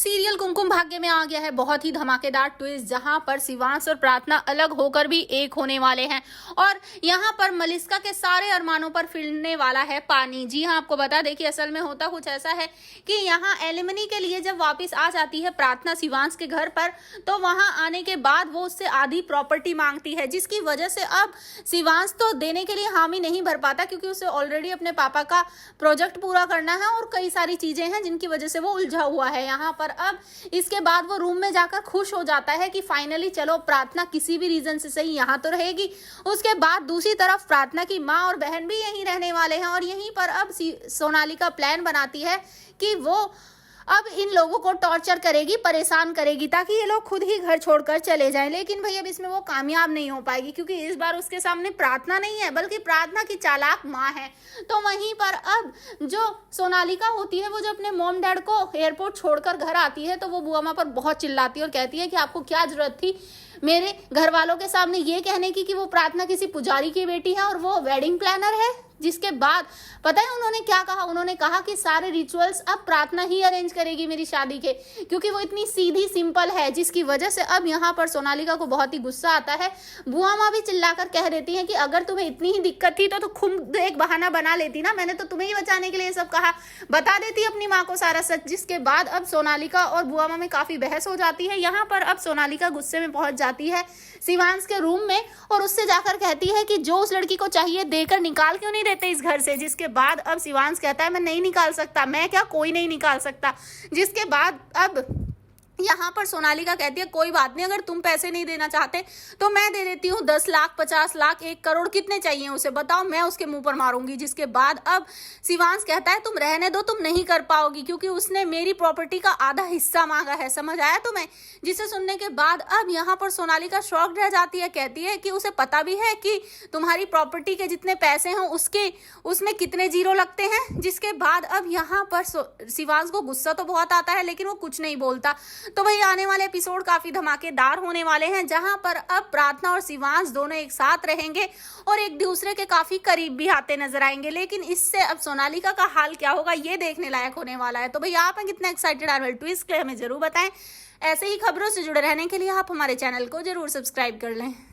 Serial Kumkum Bhagya में आ गया है बहुत ही धमाकेदार ट्विस्ट, जहां पर शिवांश और प्रार्थना अलग होकर भी एक होने वाले हैं और यहां पर मलिष्का के सारे अरमानों पर फिरने वाला है पानी। जी हां, आपको बता दें कि असल में होता कुछ ऐसा है कि यहां एलिमनी के लिए जब वापस आ जाती है प्रार्थना शिवांश के घर पर, तो वहां आने के बाद वो उससे आधी प्रॉपर्टी मांगती है, जिसकी वजह से अब शिवांश तो देने के लिए हामी नहीं भर पाता, क्योंकि उसे ऑलरेडी अपने पापा का प्रोजेक्ट पूरा करना है और कई सारी चीजें हैं जिनकी वजह से वो उलझा हुआ है यहाँ पर। अब इसके बाद वो रूम में जाकर खुश हो जाता है कि फाइनली चलो प्रार्थना किसी भी रीजन से सही यहाँ तो रहेगी। उसके बाद दूसरी तरफ प्रार्थना की माँ और बहन भी यहीं रहने वाले हैं और यहीं पर अब सोनालिका प्लान बनाती है कि वो अब इन लोगों को टॉर्चर करेगी, परेशान करेगी, ताकि ये लोग खुद ही घर छोड़कर चले जाएं। लेकिन भाई अब इसमें वो कामयाब नहीं हो पाएगी, क्योंकि इस बार उसके सामने प्रार्थना नहीं है बल्कि प्रार्थना की चालाक माँ है। तो वहीं पर अब जो सोनालिका होती है, वो जो अपने मॉम डैड को एयरपोर्ट छोड़कर घर आती है, तो वो बुआ माँ पर बहुत चिल्लाती है और कहती है कि आपको क्या जरूरत थी मेरे घर वालों के सामने ये कहने की कि वो प्रार्थना किसी पुजारी की बेटी है और वो वेडिंग प्लानर है। जिसके बाद पता है उन्होंने क्या कहा? उन्होंने कहा कि सारे रिचुअल्स अब प्रार्थना ही अरेंज करेगी मेरी शादी के, क्योंकि वो इतनी सीधी सिंपल है। जिसकी वजह से अब यहाँ पर सोनालिका को बहुत ही गुस्सा आता है। बुआ माँ भी चिल्लाकर कह देती है कि अगर तुम्हें इतनी ही दिक्कत थी तो खुद एक बहाना बना लेती ना, मैंने तो तुम्हें ही बचाने के लिए सब कहा, बता देती अपनी माँ को सारा सच। जिसके बाद अब सोनालिका और बुआ माँ में काफी बहस हो जाती है। यहाँ पर अब सोनालिका गुस्से में पहुंच जाती है शिवांश के रूम में और उससे जाकर कहती है कि जो उस लड़की को चाहिए देकर निकाल क्यों नहीं देते इस घर से। जिसके बाद अब शिवांश कहता है मैं नहीं निकाल सकता, मैं क्या कोई नहीं निकाल सकता। जिसके बाद अब यहाँ पर सोनालिका कहती है कोई बात नहीं, अगर तुम पैसे नहीं देना चाहते तो मैं दे देती हूँ 10 लाख 50 लाख 1 करोड़ कितने चाहिए उसे बताओ, मैं उसके मुंह पर मारूंगी। जिसके बाद अब शिवांश कहता है तुम रहने दो, तुम नहीं कर पाओगी, क्योंकि उसने मेरी प्रॉपर्टी का आधा हिस्सा मांगा है, समझ आया तुम्हें? जिसे सुनने के बाद अब यहाँ पर सोनालिका शॉक्ड रह जाती है। कहती है कि उसे पता भी है कि तुम्हारी प्रॉपर्टी के जितने पैसे हैं उसमें कितने जीरो लगते हैं। जिसके बाद अब यहाँ पर शिवांश को गुस्सा तो बहुत आता है, लेकिन वो कुछ नहीं बोलता। तो भाई आने वाले एपिसोड काफी धमाकेदार होने वाले हैं, जहां पर अब प्रार्थना और शिवांश दोनों एक साथ रहेंगे और एक दूसरे के काफी करीब भी आते नजर आएंगे। लेकिन इससे अब सोनालिका का हाल क्या होगा ये देखने लायक होने वाला है। तो भाई आप कितने एक्साइटेड आर ट्विस्ट के हमें जरूर बताएं। ऐसे ही खबरों से जुड़े रहने के लिए आप हमारे चैनल को जरूर सब्सक्राइब कर लें।